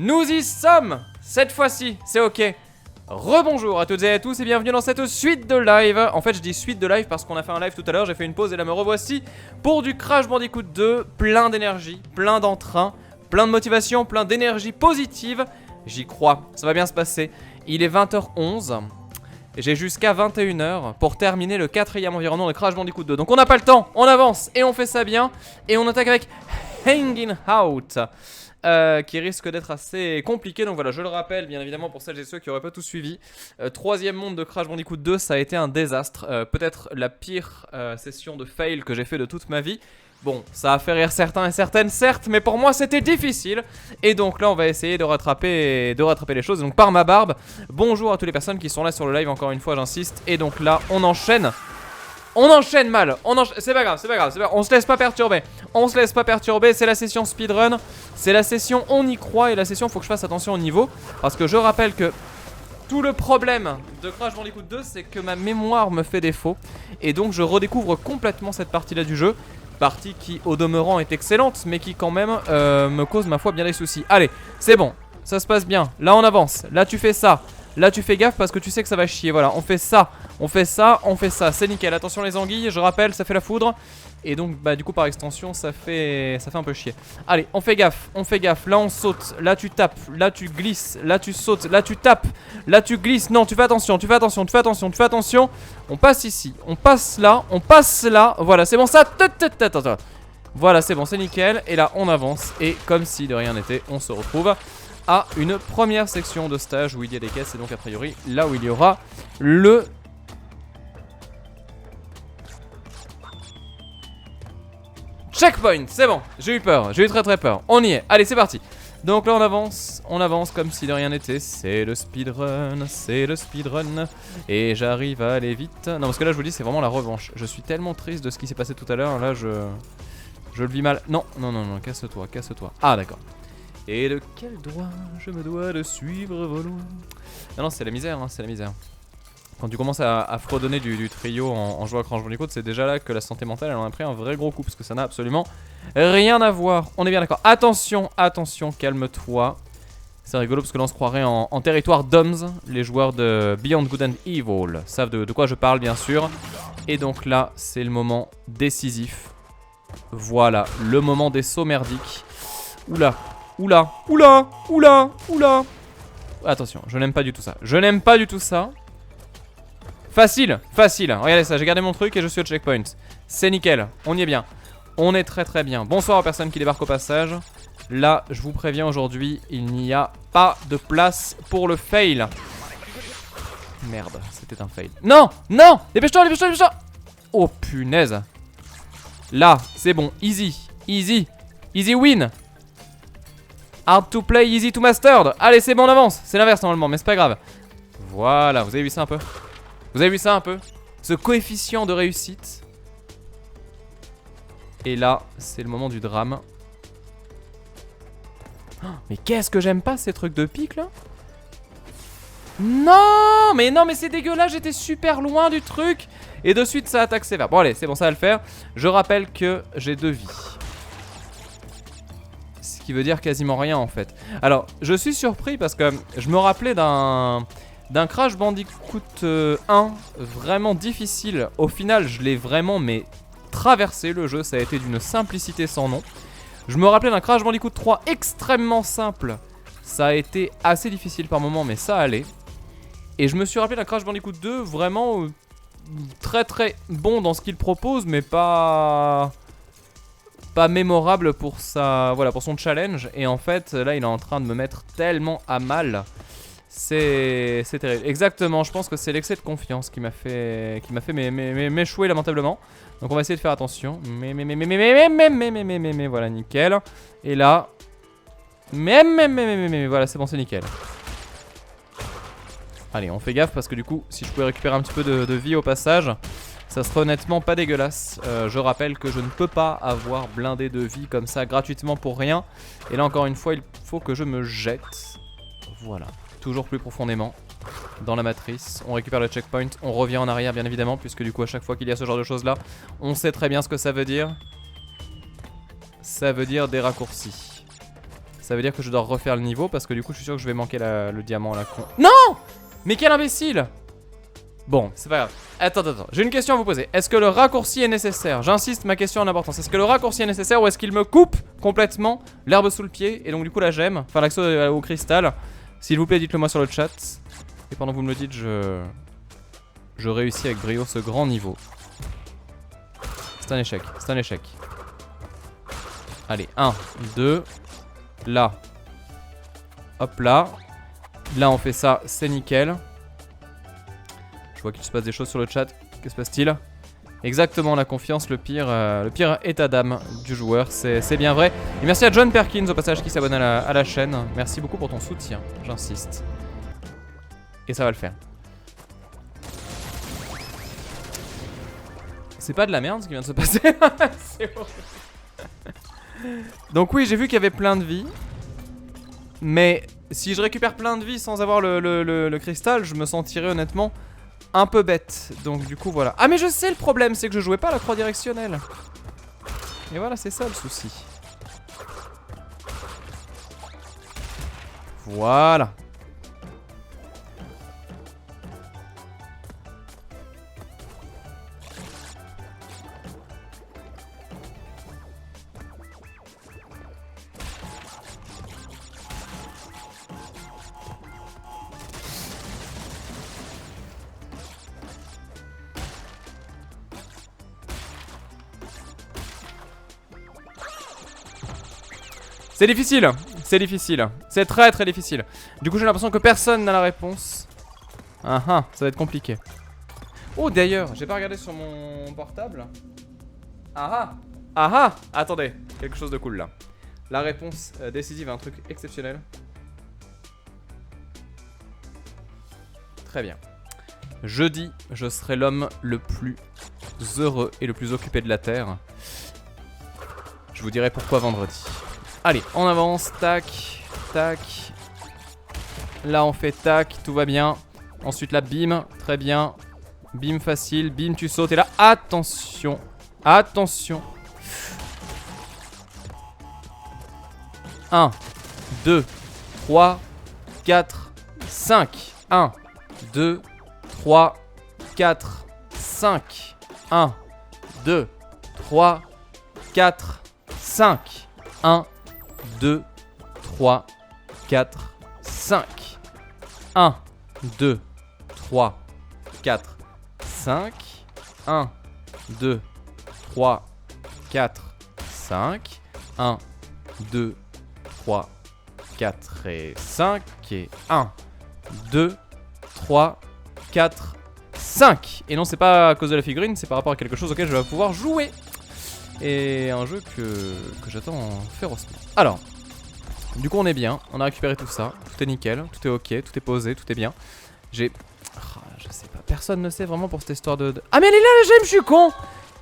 Nous y sommes. Cette fois-ci, c'est ok. Rebonjour à toutes et à tous et bienvenue dans cette suite de live. En fait je dis suite de live parce qu'on a fait un live tout à l'heure, j'ai fait une pause et là me revoici pour du Crash Bandicoot 2. Plein d'énergie, plein d'entrain, plein de motivation, plein d'énergie positive. J'y crois, ça va bien se passer. Il est 20h11 et j'ai jusqu'à 21h pour terminer le 4e environnement de Crash Bandicoot 2. Donc on n'a pas le temps, on avance et on fait ça bien. Et on attaque avec Hanging Out. Qui risque d'être assez compliqué. Donc voilà, je le rappelle bien évidemment pour celles et ceux qui n'auraient pas tout suivi. Troisième monde de Crash Bandicoot 2, ça a été un désastre. Peut-être la pire session de fail que j'ai fait de toute ma vie. Bon, ça a fait rire certains et certaines certes, mais pour moi c'était difficile. Et donc là on va essayer de rattraper les choses. Donc par ma barbe, bonjour à toutes les personnes qui sont là sur le live, encore une fois j'insiste. Et donc là on enchaîne. On enchaîne mal, c'est pas grave, on se laisse pas perturber. C'est la session speedrun, c'est la session on y croit. Et la session faut que je fasse attention au niveau. Parce que je rappelle que tout le problème de Crash Bandicoot 2 c'est que ma mémoire me fait défaut. Et donc je redécouvre complètement cette partie là du jeu. Partie qui au demeurant est excellente, mais qui quand même me cause ma foi bien des soucis. Allez, c'est bon, ça se passe bien, là on avance, là tu fais ça. Là tu fais gaffe parce que tu sais que ça va chier. Voilà, on fait ça, c'est nickel. Attention les anguilles, je rappelle, ça fait la foudre. Et donc bah du coup par extension ça fait un peu chier. Allez, on fait gaffe. Là on saute, là tu tapes, là tu glisses, là tu sautes, là tu tapes, là tu glisses. Non, tu fais attention. On passe ici, on passe là. Voilà, c'est bon ça. Voilà, c'est bon, c'est nickel. Et là on avance et comme si de rien n'était, on se retrouve à une première section de stage où il y a des caisses. Et donc a priori là où il y aura le checkpoint. C'est bon, j'ai eu peur, j'ai eu très peur. On y est, allez c'est parti. Donc là on avance comme si de rien n'était. C'est le speedrun. Et j'arrive à aller vite. Non parce que là je vous dis c'est vraiment la revanche. Je suis tellement triste de ce qui s'est passé tout à l'heure. Là je le vis mal. Non, casse-toi. Ah d'accord. Et de quel doigt je me dois de suivre vos lois. Non, c'est la misère, c'est la misère. Quand tu commences à fredonner du trio en jouant à Crash Bandicoot, c'est déjà là que la santé mentale, elle en a pris un vrai gros coup. Parce que ça n'a absolument rien à voir. On est bien d'accord. Attention, calme-toi. C'est rigolo parce que là on se croirait en territoire d'Oms. Les joueurs de Beyond Good and Evil savent de quoi je parle bien sûr. Et donc là, c'est le moment décisif. Voilà, le moment des sauts merdiques. Oula. Attention, je n'aime pas du tout ça. Facile. Regardez ça, j'ai gardé mon truc et je suis au checkpoint. C'est nickel, on y est bien. On est très bien. Bonsoir aux personnes qui débarquent au passage. Là, je vous préviens aujourd'hui, il n'y a pas de place pour le fail. Merde, c'était un fail. Non, dépêche-toi. Oh punaise. Là, c'est bon, easy win. Hard to play, easy to mastered. Allez, c'est bon, on avance. C'est l'inverse normalement, mais c'est pas grave. Voilà, vous avez vu ça un peu? Ce coefficient de réussite. Et là, c'est le moment du drame. Oh, mais qu'est-ce que j'aime pas ces trucs de pique là? Non, mais c'est dégueulasse, j'étais super loin du truc. Et de suite, ça attaque sévère. Bon, allez, c'est bon, ça va le faire. Je rappelle que j'ai 2 vies. Qui veut dire quasiment rien en fait. Alors je suis surpris parce que je me rappelais d'un Crash Bandicoot 1 vraiment difficile. Au final je l'ai vraiment traversé le jeu, ça a été d'une simplicité sans nom. Je me rappelais d'un Crash Bandicoot 3 extrêmement simple. Ça a été assez difficile par moments mais ça allait. Et je me suis rappelé d'un Crash Bandicoot 2 vraiment très bon dans ce qu'il propose mais pas mémorable pour pour son challenge. Et en fait là il est en train de me mettre tellement à mal. C'est terrible. Exactement, je pense que c'est l'excès de confiance qui m'a fait m'échouer lamentablement. Donc on va essayer de faire attention. Mais voilà, nickel. Et là voilà, c'est bon, c'est nickel. Allez, on fait gaffe parce que du coup si je pouvais récupérer un petit peu de vie au passage, ça serait honnêtement pas dégueulasse. Je rappelle que je ne peux pas avoir blindé de vie comme ça gratuitement pour rien. Et là encore une fois il faut que je me jette. Voilà, toujours plus profondément dans la matrice. On récupère le checkpoint, on revient en arrière bien évidemment. Puisque du coup à chaque fois qu'il y a ce genre de choses là, on sait très bien ce que ça veut dire. Ça veut dire des raccourcis. Ça veut dire que je dois refaire le niveau parce que du coup je suis sûr que je vais manquer le diamant à la con. Non! Mais quel imbécile! Bon, c'est pas grave. Attends. J'ai une question à vous poser. Est-ce que le raccourci est nécessaire? J'insiste, ma question en importance. Est-ce que le raccourci est nécessaire ou est-ce qu'il me coupe complètement l'herbe sous le pied et donc du coup la gemme, enfin l'accès au cristal? S'il vous plaît, dites-le moi sur le chat. Et pendant que vous me le dites, je réussis avec brio ce grand niveau. C'est un échec, c'est un échec. Allez, 1, 2. Là. Hop là. Là on fait ça, c'est nickel. Je vois qu'il se passe des choses sur le chat. Que se passe-t-il? Exactement, la confiance, le pire état d'âme du joueur, c'est bien vrai. Et merci à John Perkins au passage qui s'abonne à la chaîne. Merci beaucoup pour ton soutien, j'insiste. Et ça va le faire. C'est pas de la merde ce qui vient de se passer. C'est horrible. Donc oui, j'ai vu qu'il y avait plein de vie. Mais si je récupère plein de vie sans avoir le cristal, je me sentirais honnêtement un peu bête. Donc du coup voilà. Ah mais je sais, le problème c'est que je jouais pas à la croix directionnelle. Et voilà, c'est ça le souci. Voilà. C'est difficile, c'est difficile. C'est très très difficile. Du coup j'ai l'impression que personne n'a la réponse. Ah ah, ça va être compliqué. Oh d'ailleurs, j'ai pas regardé sur mon portable. Ah ah, ah ah, attendez, quelque chose de cool là. La réponse décisive à un truc exceptionnel. Très bien. Jeudi, je serai l'homme le plus heureux et le plus occupé de la Terre. Je vous dirai pourquoi vendredi. Allez, on avance, tac, tac. Là on fait tac, tout va bien. Ensuite là, bim, très bien. Bim facile, bim tu sautes et là, attention, attention. 1, 2, 3, 4, 5. 1, 2, 3, 4, 5. 1, 2, 3, 4, 5. 1, 2, 3, 4, 5. 1, 2, 3, 4, 5. 1, 2, 3, 4, 5. 1, 2, 3, 4 et 5. Et 1, 2, 3, 4, 5. Et non, c'est pas à cause de la figurine, c'est par rapport à quelque chose auquel je vais pouvoir jouer. Et un jeu que j'attends férocement. Alors, du coup on est bien, on a récupéré tout ça, tout est nickel, tout est ok, tout est posé, tout est bien. J'ai... Oh, je sais pas, personne ne sait vraiment pour cette histoire de... Ah mais elle est là la gemme, je suis con.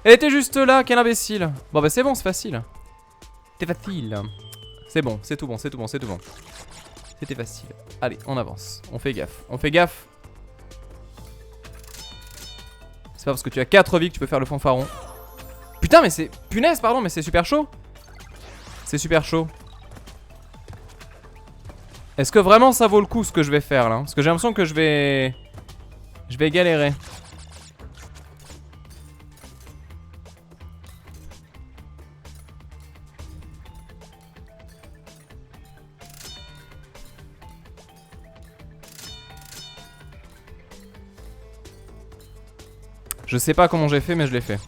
Elle était juste là, quel imbécile. Bon bah c'est bon, c'est facile. C'est facile. C'est bon, c'est tout bon, c'est tout bon, c'est tout bon. C'était facile. Allez, on avance, on fait gaffe, on fait gaffe. C'est pas parce que tu as 4 vies que tu peux faire le fanfaron. Putain mais c'est... Punaise pardon mais c'est super chaud. C'est super chaud. Est-ce que vraiment ça vaut le coup ce que je vais faire là? Parce que j'ai l'impression que je vais galérer. Je sais pas comment j'ai fait mais je l'ai fait.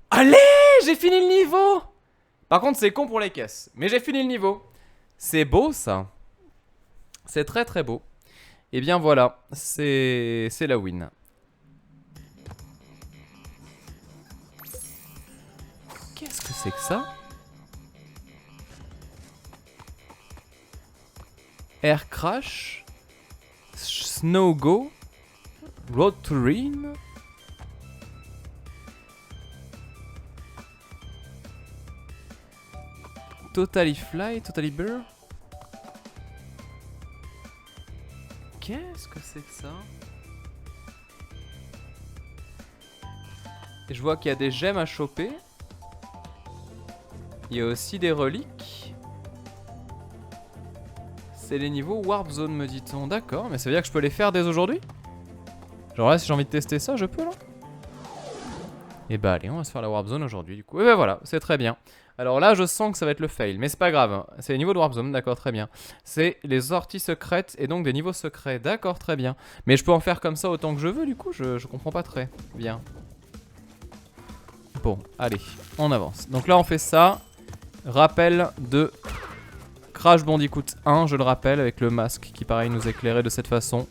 Allez, j'ai fini le niveau. Par contre c'est con pour les caisses, mais j'ai fini le niveau. C'est beau ça. C'est très très beau. Et bien voilà, c'est la win. Qu'est-ce que c'est que ça? Air Crash, Snow Go, Road to Ruin. Totally Fly, Totally Burr. Qu'est-ce que c'est que ça? Et je vois qu'il y a des gemmes à choper. Il y a aussi des reliques. C'est les niveaux Warp Zone, me dit-on. D'accord, mais ça veut dire que je peux les faire dès aujourd'hui? Genre là, si j'ai envie de tester ça, je peux là? Et bah allez, on va se faire la Warp Zone aujourd'hui du coup. Et bah voilà, c'est très bien. Alors là, je sens que ça va être le fail, mais c'est pas grave. C'est les niveaux de Warp Zone, d'accord, très bien. C'est les sorties secrètes et donc des niveaux secrets, d'accord, très bien. Mais je peux en faire comme ça autant que je veux du coup, je comprends pas très bien. Bon, allez, on avance. Donc là, on fait ça. Rappel de Crash Bandicoot 1, je le rappelle, avec le masque qui pareil nous éclairait de cette façon.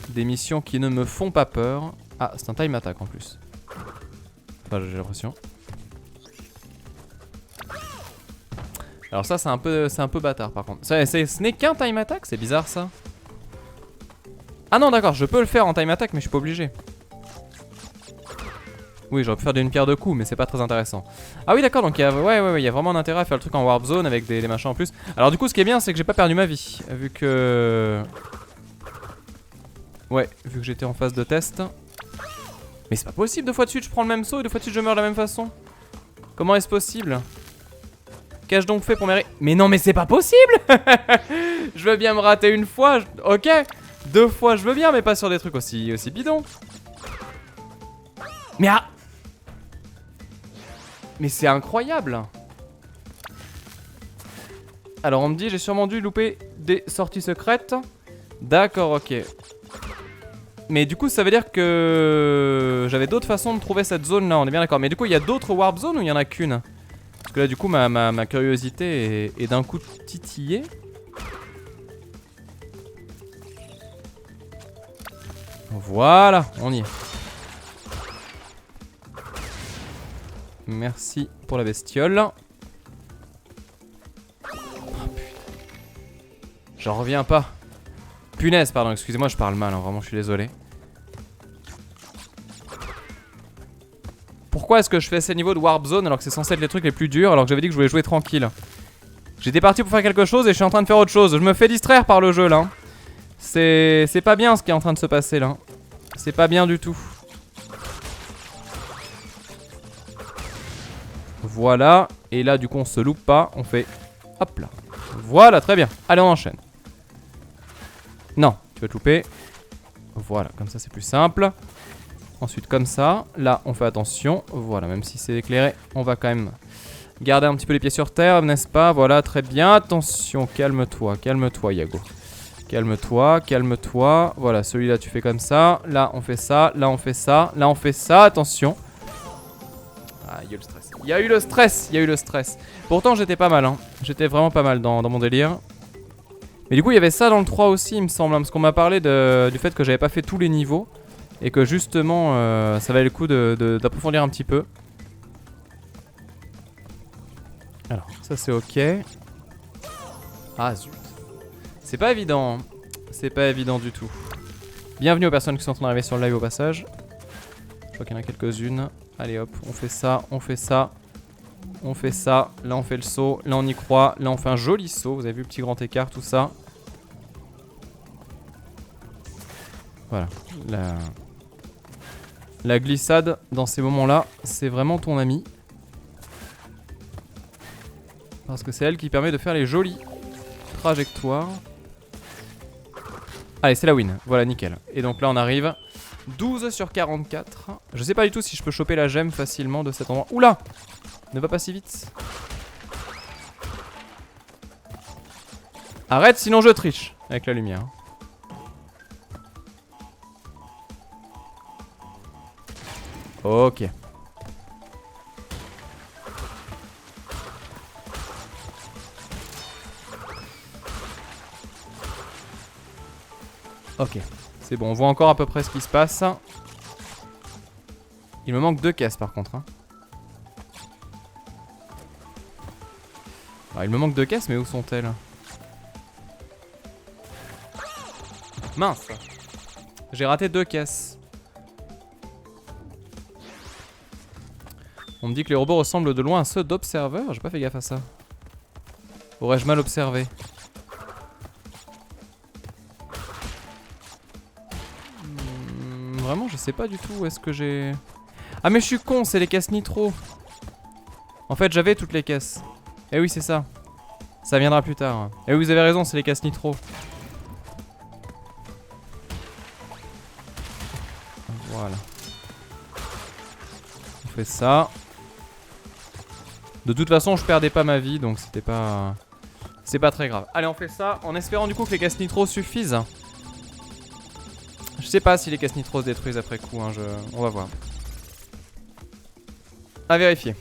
Des missions qui ne me font pas peur. Ah, c'est un time attack en plus. Enfin, j'ai l'impression. Alors ça, c'est un peu bâtard par contre. Ce n'est qu'un time attack, c'est bizarre ça. Ah non, d'accord, je peux le faire en time attack, mais je suis pas obligé. Oui, j'aurais pu faire d'une pierre deux coups, mais c'est pas très intéressant. Ah oui, d'accord, donc il y a, ouais, il y a vraiment un intérêt à faire le truc en Warp Zone avec des machins en plus. Alors du coup, ce qui est bien, c'est que j'ai pas perdu ma vie, vu que... Ouais, vu que j'étais en phase de test. Mais c'est pas possible, 2 fois de suite je prends le même saut et 2 fois de suite je meurs de la même façon. Comment est-ce possible? Qu'ai-je donc fait pour mériter? Mais non, mais c'est pas possible. Je veux bien me rater une fois, ok. 2 fois je veux bien, mais pas sur des trucs aussi bidons. Mais ah, mais c'est incroyable. Alors on me dit j'ai sûrement dû louper des sorties secrètes. D'accord, ok. Mais du coup ça veut dire que j'avais d'autres façons de trouver cette zone là, on est bien d'accord. Mais du coup il y a d'autres warp zones ou il y en a qu'une? Parce que là du coup ma curiosité est d'un coup titillée. Voilà, on y est. Merci pour la bestiole. Oh, putain. J'en reviens pas. Punaise, pardon, excusez-moi, je parle mal, hein, vraiment, je suis désolé. Pourquoi est-ce que je fais ces niveaux de Warp Zone alors que c'est censé être les trucs les plus durs alors que j'avais dit que je voulais jouer tranquille? J'étais parti pour faire quelque chose et je suis en train de faire autre chose. Je me fais distraire par le jeu là. C'est pas bien ce qui est en train de se passer là. C'est pas bien du tout. Voilà, et là du coup on se loupe pas, on fait hop là. Voilà, très bien, allez on enchaîne. Non, tu vas te louper. Voilà, comme ça c'est plus simple. Ensuite comme ça, là on fait attention. Voilà, même si c'est éclairé, on va quand même garder un petit peu les pieds sur terre, n'est-ce pas? Voilà, très bien, attention, calme-toi, calme-toi Yago. Calme-toi, calme-toi. Voilà, celui-là tu fais comme ça. Là on fait ça, là on fait ça, là on fait ça, attention. Ah, il y a eu le stress. Il y a eu le stress, il y a eu le stress. Pourtant j'étais pas mal, hein. J'étais vraiment pas mal dans mon délire. Mais du coup il y avait ça dans le 3 aussi il me semble, hein, parce qu'on m'a parlé du fait que j'avais pas fait tous les niveaux. Et que justement ça valait le coup d'approfondir un petit peu. Alors ça c'est ok. Ah zut. C'est pas évident, hein. C'est pas évident du tout. Bienvenue aux personnes qui sont en train d'arriver sur le live au passage. Je crois qu'il y en a quelques-unes. Allez hop, on fait ça, on fait ça. On fait ça, là on fait le saut, là on y croit, là on fait un joli saut, vous avez vu le petit grand écart, tout ça. Voilà, la glissade dans ces moments-là, c'est vraiment ton ami. Parce que c'est elle qui permet de faire les jolies trajectoires. Allez, c'est la win, voilà, nickel. Et donc là on arrive 12 sur 44. Je sais pas du tout si je peux choper la gemme facilement de cet endroit. Oula! Ne va pas si vite. Arrête, sinon je triche avec la lumière. Ok. Ok. C'est bon, on voit encore à peu près ce qui se passe. Il me manque 2 caisses par contre, hein. Alors, il me manque 2 caisses, mais où sont-elles? Mince! J'ai raté 2 caisses. On me dit que les robots ressemblent de loin à ceux d'Observer. J'ai pas fait gaffe à ça. Aurais-je mal observé? Vraiment, je sais pas du tout où est-ce que j'ai... Ah mais je suis con, c'est les caisses nitro. En fait j'avais toutes les caisses. Eh oui c'est ça. Ça viendra plus tard. Et oui vous avez raison, c'est les caisses nitro. Voilà. On fait ça. De toute façon je perdais pas ma vie donc c'était pas... C'est pas très grave. Allez on fait ça en espérant du coup que les caisses nitro suffisent. Je sais pas si les caisses nitro se détruisent après coup hein, on va voir. À vérifier.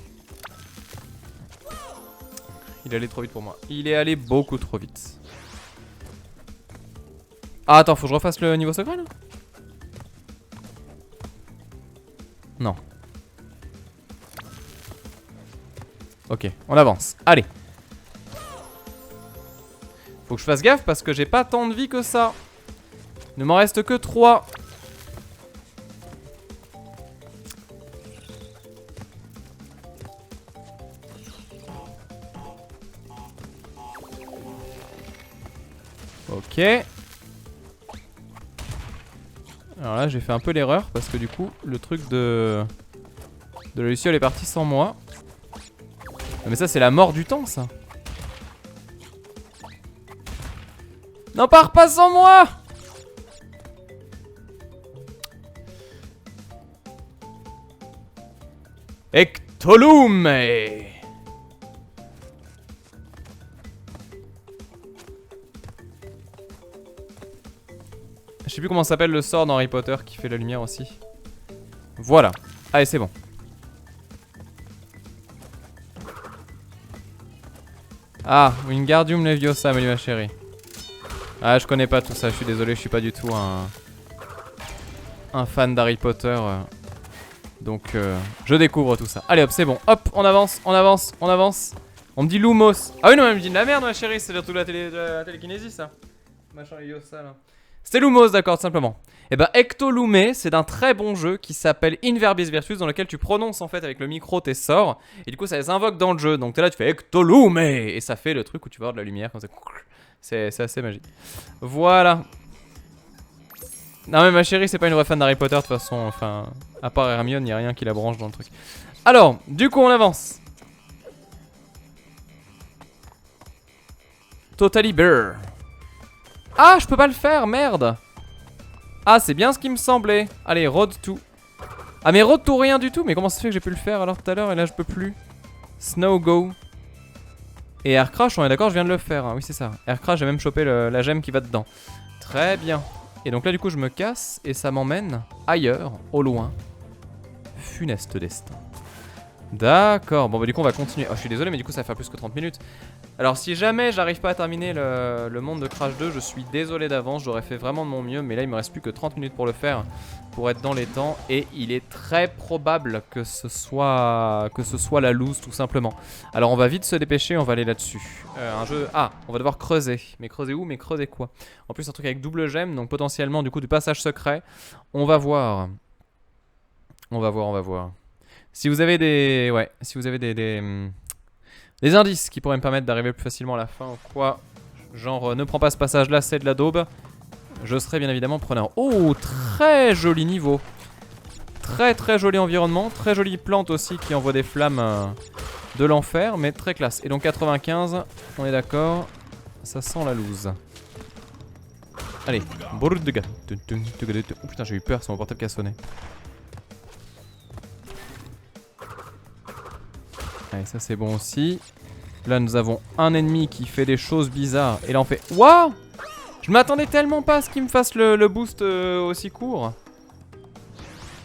Il est allé trop vite pour moi. Il est allé beaucoup trop vite. Ah attends, faut que je refasse le niveau secret là? Non. Ok, on avance. Allez. Faut que je fasse gaffe parce que j'ai pas tant de vie que ça. Il ne m'en reste que 3. Ok. Alors là j'ai fait un peu l'erreur parce que du coup le truc de la luciole est parti sans moi. Mais ça c'est la mort du temps ça. Non pars pas sans moi. Ectolume. Je sais plus comment s'appelle le sort dans Harry Potter qui fait la lumière aussi. Voilà. Allez c'est bon. Ah, Wingardium Leviosa, me dit ma chérie. Ah, je connais pas tout ça, je suis désolé, je suis pas du tout un fan d'Harry Potter. Donc, je découvre tout ça. Allez hop, c'est bon. Hop, on avance, on avance, on avance. On me dit Lumos. Ah oui, non, elle me dit de la merde, ma chérie, c'est surtout de la télékinésie, ça. Machin Leviosa, là. C'était Lumos, d'accord, tout simplement. Et bah, Ectolume, c'est d'un très bon jeu qui s'appelle Inverbis Virtus, dans lequel tu prononces en fait avec le micro tes sorts. Et du coup, ça les invoque dans le jeu. Donc, t'es là, tu fais Ectolume. Et ça fait le truc où tu vas avoir de la lumière comme ça. C'est assez magique. Voilà. Non, mais ma chérie, c'est pas une vraie fan d'Harry Potter de toute façon. Enfin, à part Hermione, y a rien qui la branche dans le truc. Alors, du coup, on avance. Totally Bear. Ah, je peux pas le faire, merde. Ah, c'est bien ce qui me semblait. Allez, road to. Ah, mais road to rien du tout. Mais comment ça fait que j'ai pu le faire alors tout à l'heure et là je peux plus? Snow Go. Et Air Crash, on est d'accord, je viens de le faire. Hein. Oui, c'est ça. Air Crash, j'ai même chopé la gemme qui va dedans. Très bien. Et donc là, du coup, je me casse et ça m'emmène ailleurs, au loin. Funeste destin. D'accord. Bon, bah, du coup, on va continuer. Oh, je suis désolé, mais du coup, ça va faire plus que 30 minutes. Alors, si jamais j'arrive pas à terminer le monde de Crash 2, je suis désolé d'avance. J'aurais fait vraiment de mon mieux, mais là, il me reste plus que 30 minutes pour le faire. Pour être dans les temps. Et il est très probable que ce soit la loose, tout simplement. Alors, on va vite se dépêcher. On va aller là-dessus. Un jeu. Ah, on va devoir creuser. Mais creuser où? Mais creuser quoi? En plus, un truc avec double gemme. Donc, potentiellement, du coup, du passage secret. On va voir. On va voir, on va voir. Si vous avez des... Ouais, si vous avez des indices qui pourraient me permettre d'arriver plus facilement à la fin ou quoi, genre ne prends pas ce passage là, c'est de la daube, je serai bien évidemment preneur. Oh, très joli niveau. Très très joli environnement, très jolie plante aussi qui envoie des flammes de l'enfer, mais très classe. Et donc 95, on est d'accord, ça sent la loose. Allez, brut de gars. Oh putain, j'ai eu peur, c'est mon portable qui a sonné. Allez, ça c'est bon aussi. Là, nous avons un ennemi qui fait des choses bizarres. Et là, on fait... Waouh! Je m'attendais tellement pas à ce qu'il me fasse le boost aussi court.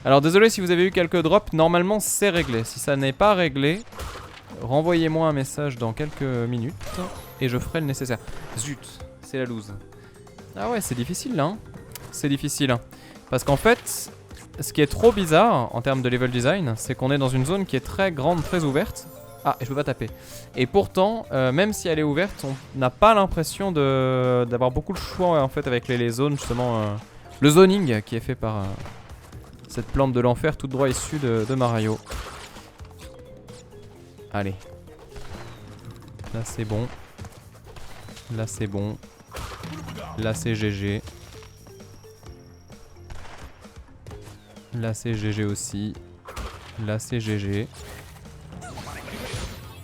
Alors, désolé si vous avez eu quelques drops. Normalement, c'est réglé. Si ça n'est pas réglé, renvoyez-moi un message dans quelques minutes. Et je ferai le nécessaire. Zut, c'est la loose. Ah ouais, c'est difficile là. Hein. C'est difficile. Hein. Parce qu'en fait... Ce qui est trop bizarre en termes de level design, c'est qu'on est dans une zone qui est très grande, très ouverte. Ah, et je peux pas taper. Et pourtant, même si elle est ouverte, on n'a pas l'impression d'avoir beaucoup de choix en fait avec les zones, justement. Le zoning qui est fait par cette plante de l'enfer toute droit issue de Mario. Allez. Là c'est bon. Là c'est bon. Là c'est GG. Là c'est GG aussi. Là c'est GG.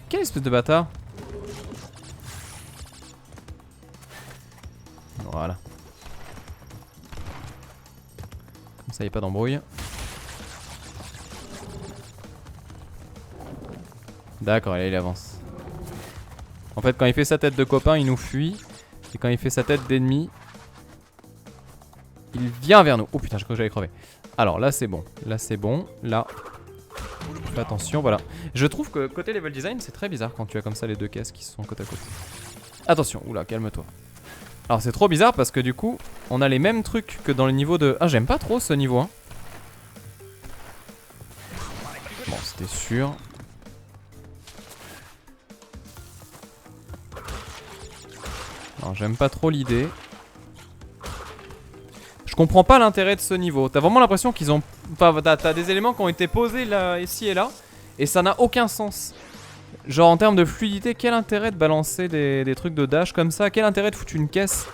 Quelle espèce de bâtard. Voilà. Comme ça, il n'y a pas d'embrouille. D'accord, allez, il avance. En fait, quand il fait sa tête de copain, il nous fuit. Et quand il fait sa tête d'ennemi, il vient vers nous. Oh putain, je crois que j'allais crever. Alors là, c'est bon. Là, c'est bon. Là, fais attention, voilà. Je trouve que côté level design, c'est très bizarre quand tu as comme ça les deux caisses qui sont côte à côte. Attention, oula, calme-toi. Alors c'est trop bizarre parce que du coup, on a les mêmes trucs que dans le niveau de... Ah, j'aime pas trop ce niveau, hein. Bon, c'était sûr. Alors j'aime pas trop l'idée. Je comprends pas l'intérêt de ce niveau. T'as vraiment l'impression qu'ils ont... Enfin, t'as des éléments qui ont été posés là, ici et là. Et ça n'a aucun sens. Genre en termes de fluidité, quel intérêt de balancer des trucs de dash comme ça? Quel intérêt de foutre une caisse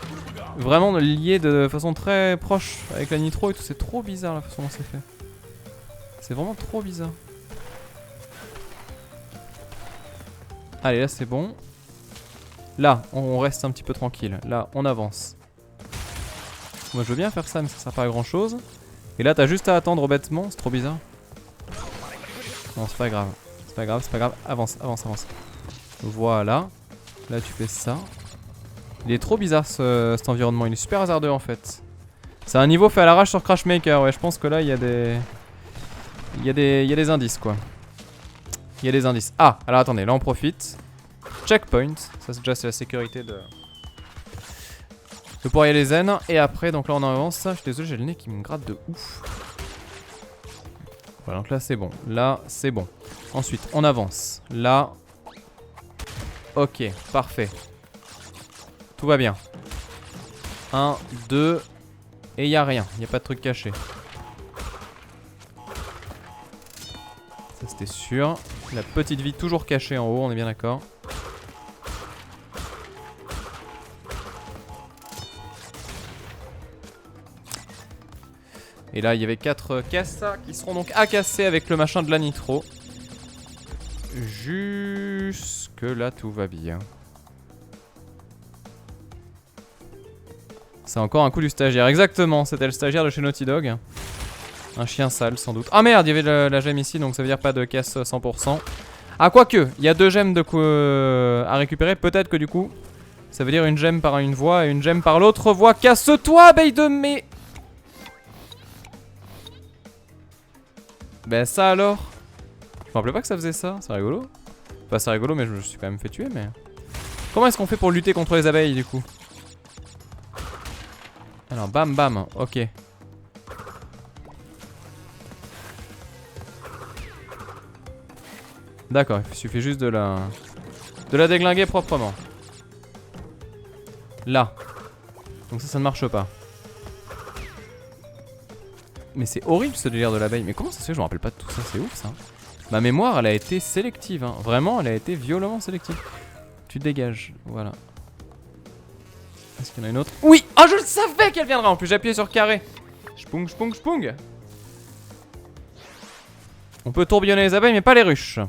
vraiment liée de façon très proche avec la nitro et tout? C'est trop bizarre la façon dont c'est fait. C'est vraiment trop bizarre. Allez, là c'est bon. Là, on reste un petit peu tranquille. Là, on avance. Moi je veux bien faire ça mais ça sert pas à grand chose. Et là t'as juste à attendre bêtement, c'est trop bizarre. Non c'est pas grave. C'est pas grave, c'est pas grave. Avance, avance, avance. Voilà. Là tu fais ça. Il est trop bizarre cet environnement, il est super hasardeux en fait. C'est un niveau fait à l'arrache sur Crash Maker, ouais je pense que là il y a des... Il y a des indices quoi. Il y a des indices. Ah, alors attendez, là on profite. Checkpoint, ça c'est déjà la sécurité de pouvoir y aller zen. Et après donc là on avance. Je suis désolé, j'ai le nez qui me gratte de ouf. Voilà donc là c'est bon. Là c'est bon. Ensuite on avance. Là. Ok, parfait. Tout va bien. 1, 2. Et y a rien, y a pas de truc caché. Ça c'était sûr. La petite vie toujours cachée en haut, on est bien d'accord. Et là, il y avait 4 caisses qui seront donc à casser avec le machin de la nitro. Jusque là, tout va bien. C'est encore un coup du stagiaire. Exactement, c'était le stagiaire de chez Naughty Dog. Un chien sale, sans doute. Ah merde, il y avait la gemme ici, donc ça veut dire pas de caisse 100%. Ah, quoique, il y a 2 gemmes à récupérer. Peut-être que du coup, ça veut dire une gemme par une voie et une gemme par l'autre voie. Casse-toi, abeille de mai. Ben ça alors. Je me rappelais pas que ça faisait ça, c'est rigolo. Enfin c'est rigolo mais je me suis quand même fait tuer mais... Comment est-ce qu'on fait pour lutter contre les abeilles du coup? Alors bam bam, ok. D'accord, il suffit juste de la déglinguer proprement. Là. Donc ça ne marche pas. Mais c'est horrible ce délire de l'abeille. Mais comment ça se fait? Je me rappelle pas de tout ça, c'est ouf ça. Ma mémoire elle a été sélective hein. Vraiment elle a été violemment sélective. Tu te dégages, voilà. Est-ce qu'il y en a une autre? Oui! Oh je le savais qu'elle viendra. En plus j'ai appuyé sur carré. Spung spung spung. On peut tourbillonner les abeilles mais pas les ruches.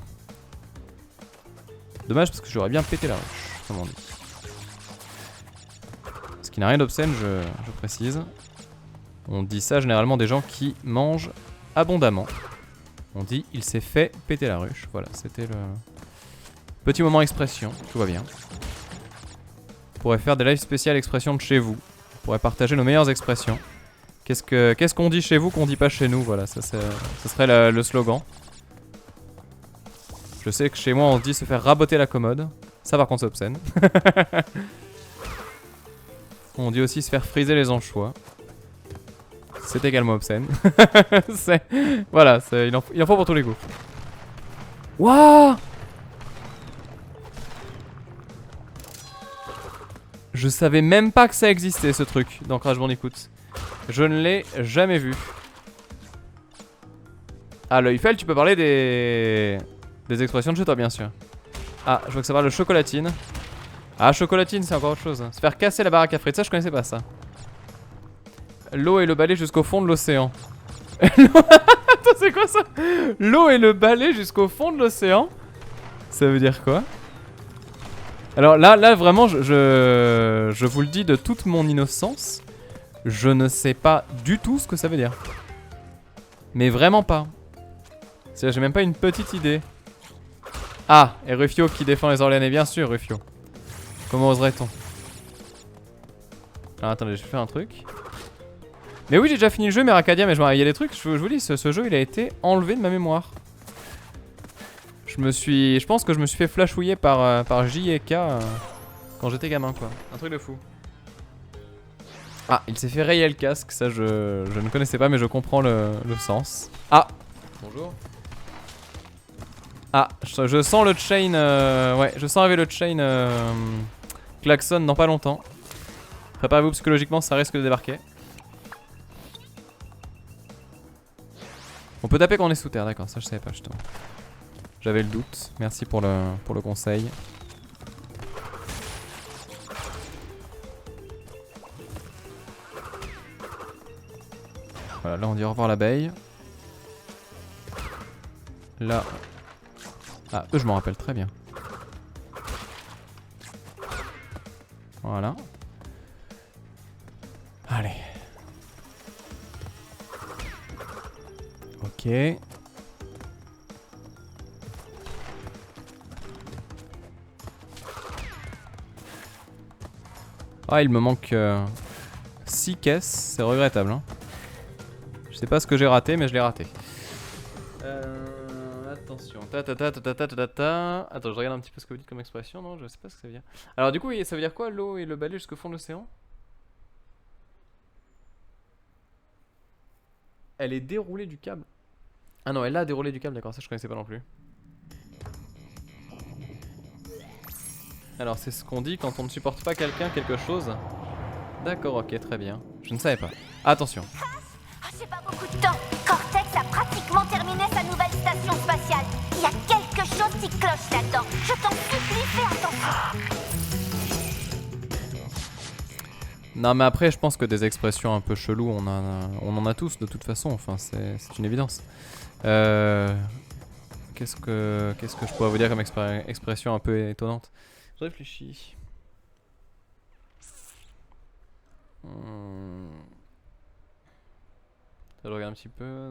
Dommage parce que j'aurais bien pété la ruche, comme on dit. Ce qui n'a rien d'obscène, je précise. On dit ça généralement des gens qui mangent abondamment. On dit il s'est fait péter la ruche. Voilà, c'était le petit moment expression. Tout va bien. On pourrait faire des lives spéciales expressions de chez vous. On pourrait partager nos meilleures expressions. Qu'est-ce qu'on dit chez vous qu'on dit pas chez nous? Voilà, ça serait le slogan. Je sais que chez moi on se dit se faire raboter la commode. Ça par contre c'est obscène. On dit aussi se faire friser les anchois. C'est également obscène. Voilà, il en faut pour tous les goûts. Wouah! Je savais même pas que ça existait ce truc dans Crash Bandicoot. Je ne l'ai jamais vu. Ah, le Eiffel, tu peux parler des expressions de chez toi, bien sûr. Ah, je vois que ça parle de chocolatine. Ah, chocolatine, c'est encore autre chose. Se faire casser la baraque à frites, ça, je connaissais pas ça. L'eau et le balai jusqu'au fond de l'océan. Attends, c'est quoi ça? L'eau et le balai jusqu'au fond de l'océan. Ça veut dire quoi? Alors là vraiment, je vous le dis de toute mon innocence, je ne sais pas du tout ce que ça veut dire. Mais vraiment pas. C'est-à-dire, j'ai même pas une petite idée. Ah, et Rufio qui défend les Orléanais, bien sûr, Rufio. Comment oserait-on? Ah, attendez, je vais faire un truc. Mais oui, j'ai déjà fini le jeu, mais Arcadia, mais il y a des trucs, je vous dis, ce jeu, il a été enlevé de ma mémoire. Je pense que je me suis fait flashouiller par J et K quand j'étais gamin, quoi. Un truc de fou. Ah, il s'est fait rayer le casque, ça je ne connaissais pas, mais je comprends le sens. Ah, bonjour. Ah, je sens le chain, ouais, je sens arriver le chain klaxon dans pas longtemps. Préparez-vous psychologiquement, ça risque de débarquer. On peut taper quand on est sous terre, d'accord, ça je savais pas justement. J'avais le doute, merci pour le conseil. Voilà, là on dit au revoir l'abeille. Là... Ah, eux je m'en rappelle très bien. Voilà. Allez. Ok. Ah, il me manque 6 caisses, c'est regrettable. Hein. Je sais pas ce que j'ai raté, mais je l'ai raté. Attention. Attends, je regarde un petit peu ce que vous dites comme expression. Non, je sais pas ce que ça veut dire. Alors, du coup, ça veut dire quoi l'eau et le balai jusqu'au fond de l'océan? Elle est déroulée du câble. Ah non, elle a déroulé du câble, d'accord, ça je connaissais pas non plus. Alors, c'est ce qu'on dit quand on ne supporte pas quelqu'un, quelque chose. D'accord, ok, très bien. Je ne savais pas. Attention. J'ai pas beaucoup de temps. Cortex a pratiquement terminé sa nouvelle station spatiale. Il y a quelque chose qui cloche là-dedans. Je t'en supplie, fais attention. Non mais après je pense que des expressions un peu cheloues on en a tous de toute façon, enfin c'est une évidence. Qu'est-ce que je pourrais vous dire comme expression un peu étonnante? Je réfléchis. Je regarde un petit peu.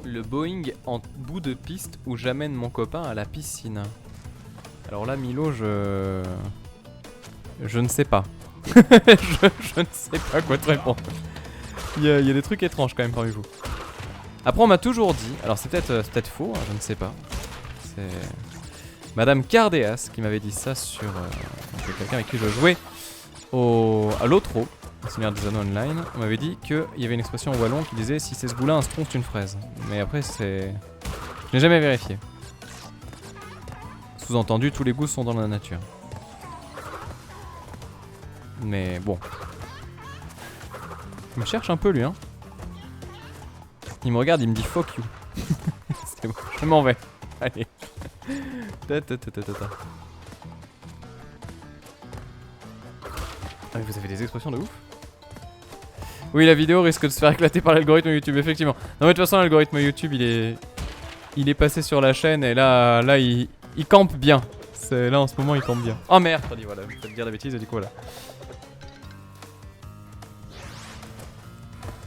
Le Boeing en bout de piste où j'amène mon copain à la piscine. Alors là, Milo, je ne sais pas. je ne sais pas quoi te répondre. Il y a des trucs étranges quand même parmi vous. Après, on m'a toujours dit, alors c'est peut-être faux, hein, je ne sais pas. C'est Madame Cardeas qui m'avait dit ça sur quelqu'un avec qui je jouais à l'Otro, au Seigneur des Anneaux Online. On m'avait dit qu'il y avait une expression au wallon qui disait si c'est ce goût-là, un citron, c'est une fraise. Mais après, je n'ai jamais vérifié. Sous-entendu, tous les goûts sont dans la nature. Mais bon. Il me cherche un peu lui, hein. Il me regarde, il me dit fuck you. C'est bon, je m'en vais. Allez. Ah, vous avez des expressions de ouf. Oui, la vidéo risque de se faire éclater par l'algorithme YouTube, effectivement. Non mais de toute façon, l'algorithme YouTube, il est passé sur la chaîne et là il campe bien. Là en ce moment il campe bien. Oh merde, voilà, je vais te dire la bêtise et du coup voilà.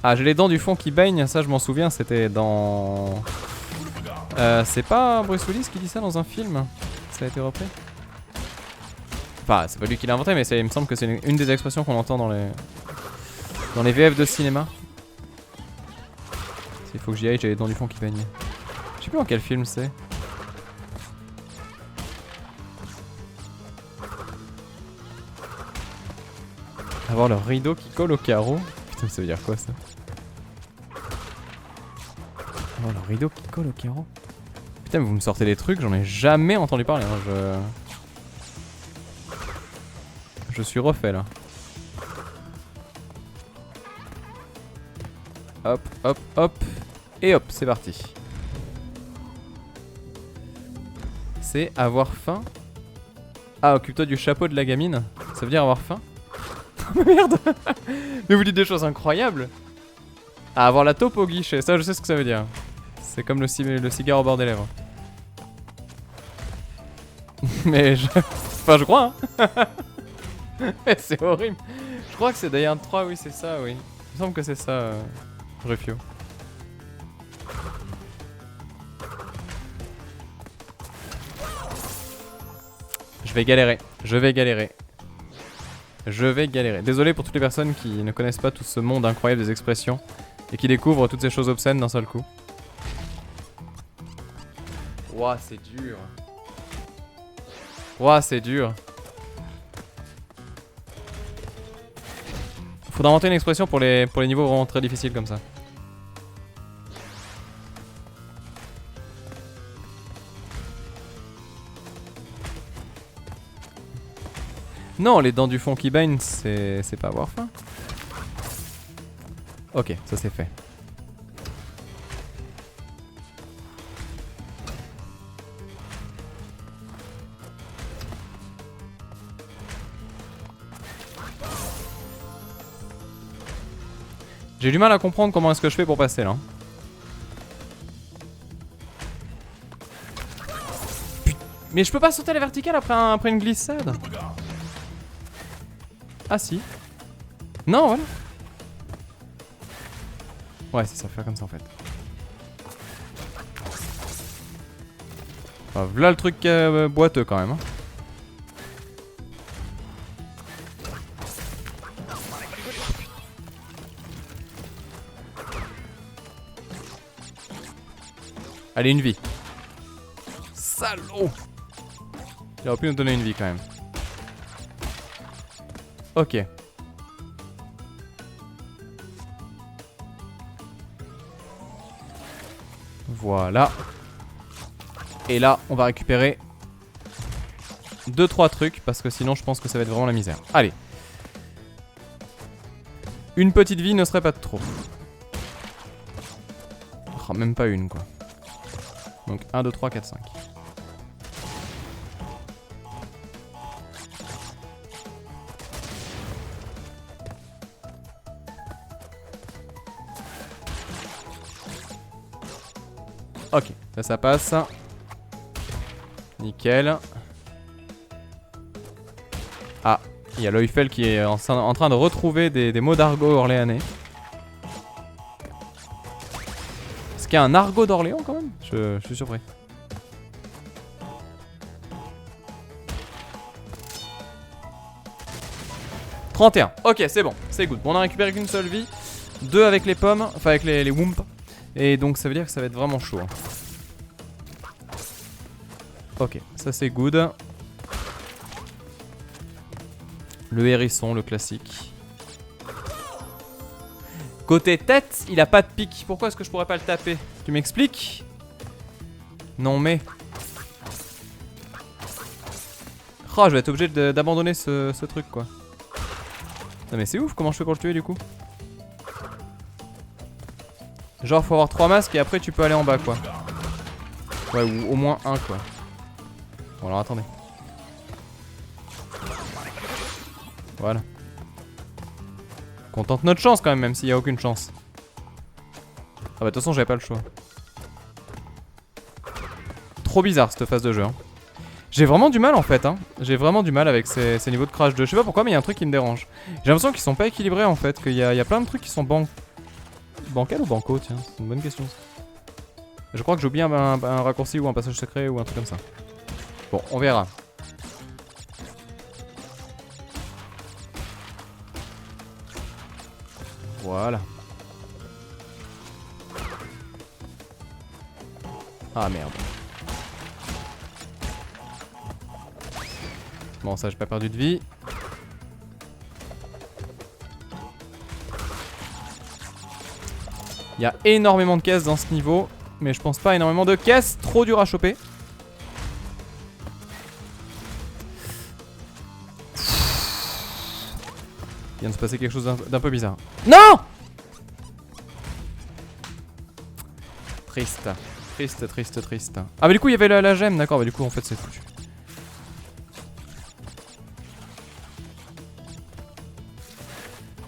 Ah, j'ai les dents du fond qui baignent, ça je m'en souviens, c'était dans... c'est pas Bruce Willis qui dit ça dans un film? Ça a été repris? Enfin, c'est pas lui qui l'a inventé, mais il me semble que c'est une des expressions qu'on entend dans les VF de cinéma. S'il faut que j'y aille, j'ai les dents du fond qui baignent. Je sais plus dans quel film c'est. Avoir le rideau qui colle au carreau. Putain, ça veut dire quoi ça? Avoir le rideau qui colle au carreau. Putain, mais vous me sortez des trucs, j'en ai jamais entendu parler. Hein. Je suis refait là. Hop, hop, hop. Et hop, c'est parti. C'est avoir faim. Ah, occupe-toi du chapeau de la gamine. Ça veut dire avoir faim? Merde. Mais vous dites des choses incroyables. Ah, avoir la taupe au guichet, ça je sais ce que ça veut dire. C'est comme le cigare au bord des lèvres. Mais je... Enfin je crois hein. C'est horrible. Je crois que c'est Die Hard 3, oui c'est ça, oui. Il me semble que c'est ça, Rufio. Je vais galérer, je vais galérer. Je vais galérer. Désolé pour toutes les personnes qui ne connaissent pas tout ce monde incroyable des expressions et qui découvrent toutes ces choses obscènes d'un seul coup. Ouah, c'est dur. Ouah, c'est dur. Faudra inventer une expression pour les niveaux vraiment très difficiles comme ça. Non, les dents du fond qui baignent, c'est pas avoir faim. Ok, ça c'est fait. J'ai du mal à comprendre comment est-ce que je fais pour passer là. Putain. Mais je peux pas sauter à la verticale après une glissade. Ah si. Non, voilà. Ouais, c'est ça, faire comme ça en fait. Enfin, voilà le truc boiteux quand même. Hein. Allez, une vie. Salaud. Il aurait pu nous donner une vie quand même. Ok. Voilà. Et là, on va récupérer 2-3 trucs parce que sinon je pense que ça va être vraiment la misère. Allez. Une petite vie ne serait pas de trop. Oh, même pas une quoi. Donc 1, 2, 3, 4, 5. Ok, ça passe. Nickel. Ah, il y a l'Oifel qui est en train de retrouver des mots d'argot orléanais. Est-ce qu'il y a un argot d'Orléans quand même? Je suis surpris. « 31. Ok, c'est bon, c'est good. Bon, on a récupéré qu'une seule vie. 2 avec les pommes, enfin avec les wumps. Et donc ça veut dire que ça va être vraiment chaud. Hein. Ok, ça c'est good. Le hérisson, le classique. Côté tête, il a pas de pique. Pourquoi est-ce que je pourrais pas le taper? Tu m'expliques? Non mais... Oh, je vais être obligé d'abandonner ce truc quoi. Non mais c'est ouf, comment je fais pour le tuer du coup? Genre faut avoir 3 masques et après tu peux aller en bas quoi. Ouais, ou au moins un quoi. Bon alors attendez. Voilà. Qu'on tente notre chance quand même s'il n'y a aucune chance. Ah bah de toute façon j'avais pas le choix. Trop bizarre cette phase de jeu hein. J'ai vraiment du mal en fait hein. J'ai vraiment du mal avec ces niveaux de crash 2. Je sais pas pourquoi mais il y a un truc qui me dérange. J'ai l'impression qu'ils sont pas équilibrés en fait. Qu'il y a plein de trucs qui sont bancal ou banco tiens. C'est une bonne question. Je crois que j'ai oublié un raccourci ou un passage secret ou un truc comme ça. Bon on verra. Voilà. Ah merde. Bon ça j'ai pas perdu de vie. Il y a énormément de caisses dans ce niveau. Mais je pense pas énormément de caisses. Trop dur à choper. Il vient de se passer quelque chose d'un peu bizarre. Non! Triste. Triste, triste, triste. Ah mais du coup il y avait la gemme, d'accord, bah du coup en fait c'est foutu.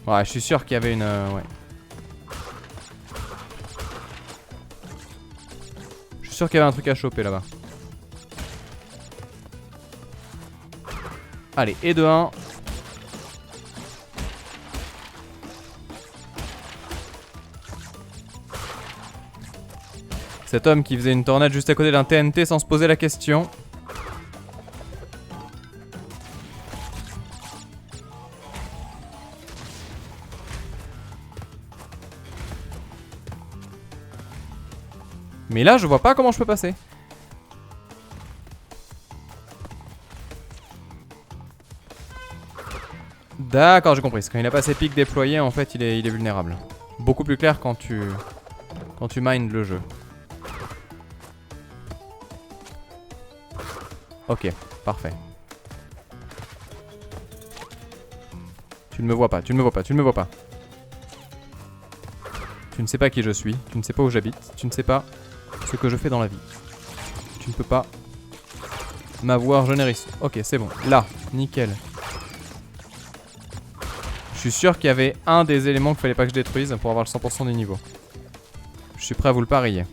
Ouais, je suis sûr qu'il y avait une... ouais. suis sûr qu'il y avait un truc à choper là-bas. Allez, et de 1. Cet homme qui faisait une tornade juste à côté d'un TNT sans se poser la question. Mais là, je vois pas comment je peux passer. D'accord, j'ai compris. Quand il a pas ses pics déployés, en fait, il est vulnérable. Beaucoup plus clair quand tu mines le jeu. Ok, parfait. Tu ne me vois pas, tu ne me vois pas, tu ne me vois pas. Tu ne sais pas qui je suis, tu ne sais pas où j'habite, tu ne sais pas ce que je fais dans la vie. Tu ne peux pas m'avoir, je n'ai risque. Ok, c'est bon. Là, nickel. Je suis sûr qu'il y avait un des éléments qu'il fallait pas que je détruise pour avoir le 100% du niveau. Je suis prêt à vous le parier.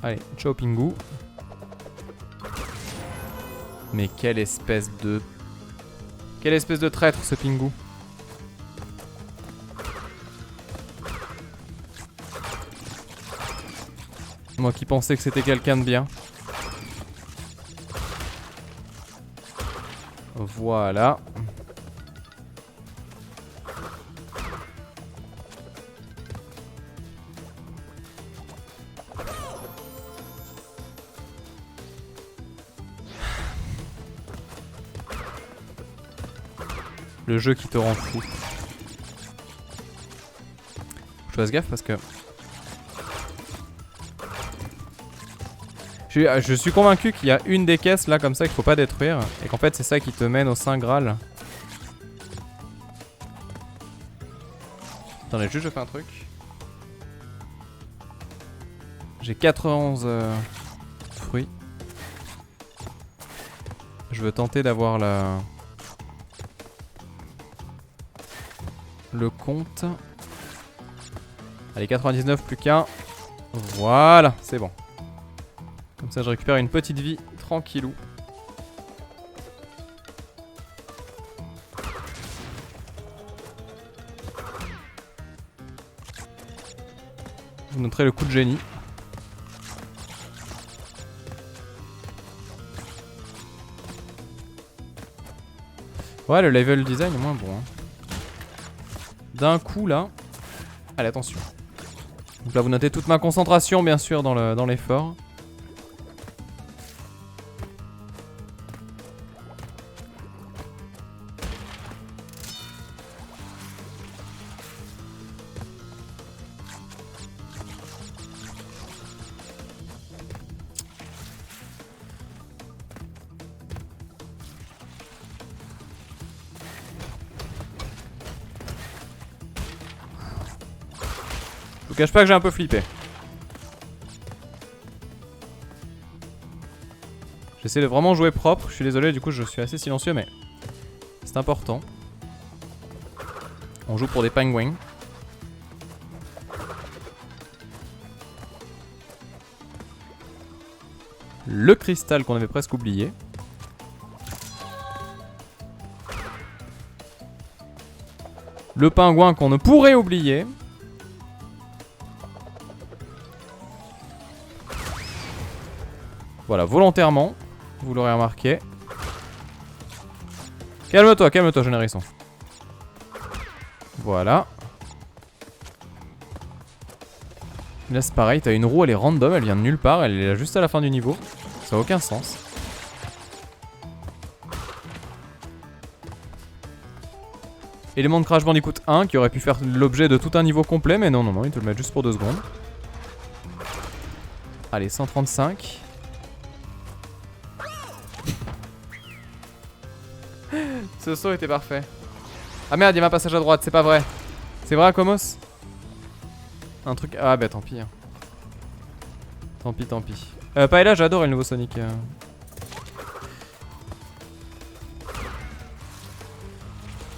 Allez, ciao Pingu. Mais quelle espèce de... Quelle espèce de traître ce Pingu. Moi qui pensais que c'était quelqu'un de bien. Voilà. Le jeu qui te rend fou. Je fasse gaffe parce que... Je suis convaincu qu'il y a une des caisses là comme ça qu'il faut pas détruire. Et qu'en fait c'est ça qui te mène au Saint Graal. Attendez, juste je fais un truc. J'ai 91 fruits. Je veux tenter d'avoir le compte. Allez, 99 plus qu'un. Voilà, c'est bon. Comme ça je récupère une petite vie tranquillou. Vous noterez le coup de génie. Ouais, le level design est moins bon. Hein. D'un coup là. Allez, attention. Donc là vous notez toute ma concentration bien sûr dans l'effort. Je vous cache pas que j'ai un peu flippé. J'essaie de vraiment jouer propre. Je suis désolé, du coup je suis assez silencieux, mais c'est important. On joue pour des pingouins. Le cristal qu'on avait presque oublié. Le pingouin qu'on ne pourrait oublier. Voilà, volontairement, vous l'aurez remarqué. Calme-toi, jeune hérisson. Voilà. Là c'est pareil, t'as une roue, elle est random, elle vient de nulle part, elle est là juste à la fin du niveau. Ça n'a aucun sens. Élément de Crash Bandicoot 1 qui aurait pu faire l'objet de tout un niveau complet, mais non, ils te le mettent juste pour 2 secondes. Allez, 135. Ce saut était parfait. Ah merde, il y a un passage à droite, c'est pas vrai. C'est vrai, Komos? Un truc... Ah bah tant pis. Hein. Tant pis. Paella, j'adore le nouveau Sonic.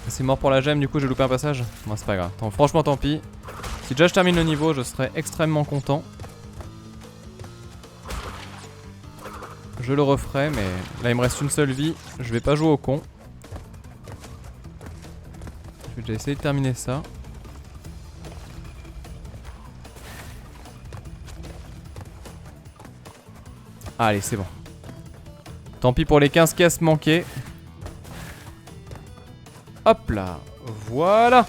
C'est mort pour la gemme, du coup j'ai loupé un passage. Bon, c'est pas grave. Franchement, tant pis. Si déjà je termine le niveau, je serai extrêmement content. je le referai, mais là il me reste une seule vie. Je vais pas jouer au con. Je vais déjà essayer de terminer ça. Allez, c'est bon. Tant pis pour les 15 caisses manquées. Hop là. Voilà.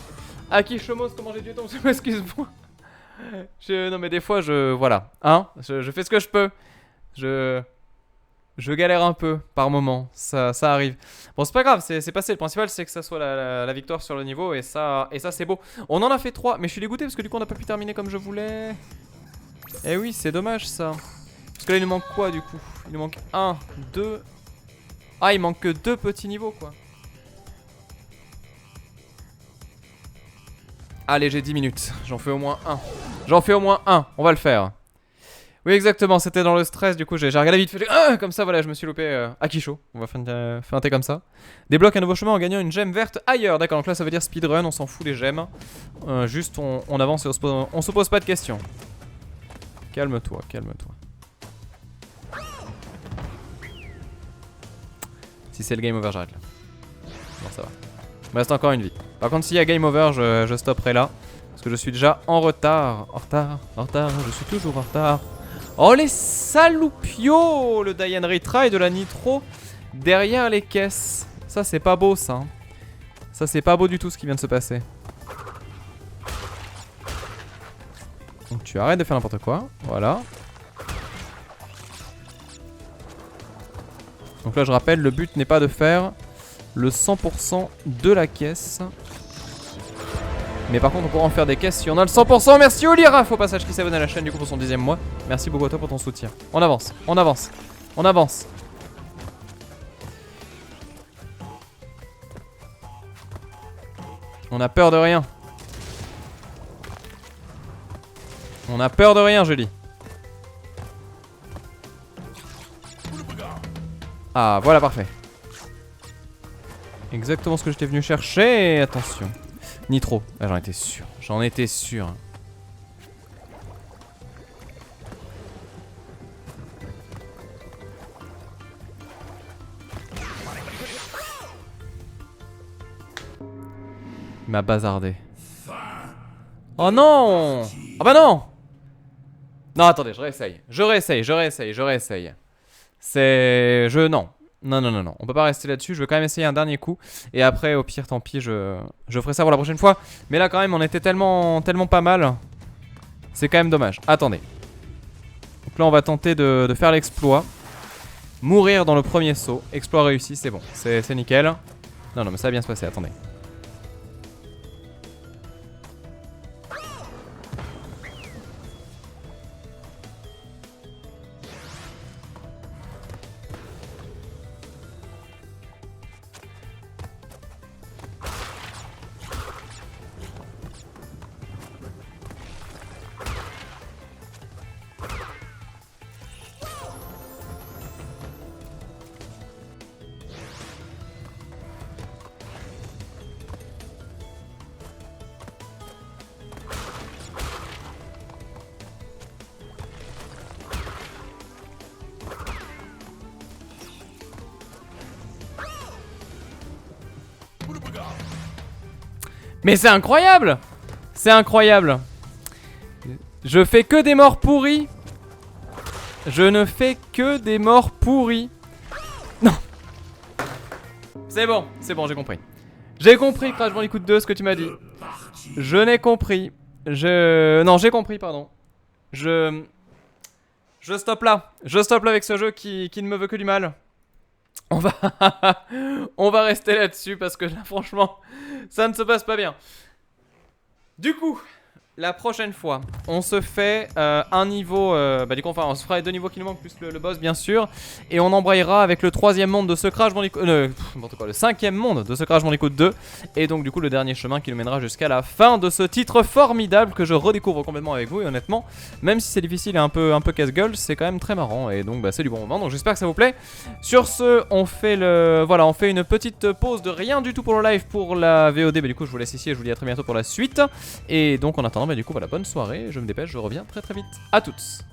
Aki Chomos, comment j'ai dû tomber? Excuse-moi. Non mais des fois voilà. Hein, je fais ce que je peux. Je galère un peu par moment. Ça arrive. Bon, c'est pas grave, c'est passé. Le principal c'est que ça soit la victoire sur le niveau. Et ça c'est beau. On en a fait 3. Mais je suis dégoûté parce que du coup on n'a pas pu terminer comme je voulais. Eh oui, c'est dommage ça. Parce que là il nous manque quoi du coup? Il nous manque 1, 2. Ah, il manque que 2 petits niveaux quoi. Allez, j'ai 10 minutes. J'en fais au moins un. J'en fais au moins un. On va le faire. Oui, exactement. C'était dans le stress. Du coup, j'ai regardé vite fait. Comme ça, voilà, je me suis loupé. Akicho. On va feinter comme ça. Débloque un nouveau chemin en gagnant une gemme verte ailleurs. D'accord, donc là, ça veut dire speedrun. On s'en fout des gemmes. Juste, on avance et on se pose pas de questions. Calme-toi, calme-toi. Si c'est le game over, j'arrête là. Bon, ça va. Il me reste encore une vie. Par contre, s'il y a game over, je stopperai là. Parce que je suis déjà en retard. En retard, je suis toujours en retard. Oh les saloupios! Le Diane Retry de la Nitro derrière les caisses. Ça, c'est pas beau, ça. Ça, c'est pas beau du tout ce qui vient de se passer. Donc, tu arrêtes de faire n'importe quoi. Voilà. Donc là, je rappelle, le but n'est pas de faire le 100% de la caisse. Mais par contre on pourra en faire des caisses si on a le 100%. Merci Olira, faux passage qui s'abonne à la chaîne du coup pour son 10e mois. Merci beaucoup à toi pour ton soutien. On avance, on avance, on avance. On a peur de rien. On a peur de rien, je dis. Ah voilà, parfait. Exactement ce que j'étais venu chercher. Attention. Nitro. Ah, j'en étais sûr. J'en étais sûr. Il m'a bazardé. Oh non! Ah bah non! Non, attendez, je réessaye. Je réessaye. C'est... Non. Non. On peut pas rester là-dessus. Je veux quand même essayer un dernier coup. Et après, au pire, tant pis, je ferai ça pour la prochaine fois. Mais là, quand même, on était tellement pas mal. C'est quand même dommage. Attendez. Donc là, on va tenter de faire l'exploit. Mourir dans le premier saut. Exploit réussi, c'est bon. C'est nickel. Non, mais ça va bien se passer. Attendez. Mais c'est incroyable! C'est incroyable! Je fais que des morts pourris! Je ne fais que des morts pourris! Non! C'est bon, j'ai compris. J'ai compris, Crash Bandicoot 2, ce que tu m'as dit. Je n'ai compris. Non, j'ai compris, pardon. Je stoppe là. Je stoppe là avec ce jeu qui ne me veut que du mal. On va rester là-dessus parce que là, franchement, ça ne se passe pas bien. Du coup, la prochaine fois, on se fait un niveau. Du coup, enfin, on se fera les 2 niveaux qui nous manquent, plus le boss, bien sûr. Et on embrayera avec le 3e monde de ce Crash Bandicoot. Le 5e monde de ce Crash Bandicoot 2. Et donc, du coup, le dernier chemin qui nous mènera jusqu'à la fin de ce titre formidable que je redécouvre complètement avec vous. Et honnêtement, même si c'est difficile et un peu casse-gueule, c'est quand même très marrant. Et donc, c'est du bon moment. Donc, j'espère que ça vous plaît. Sur ce, on fait on fait une petite pause de rien du tout pour le live pour la VOD. Du coup, je vous laisse ici et je vous dis à très bientôt pour la suite. Et donc, en attendant, du coup, voilà, bonne soirée. Je me dépêche, je reviens très vite. À toutes.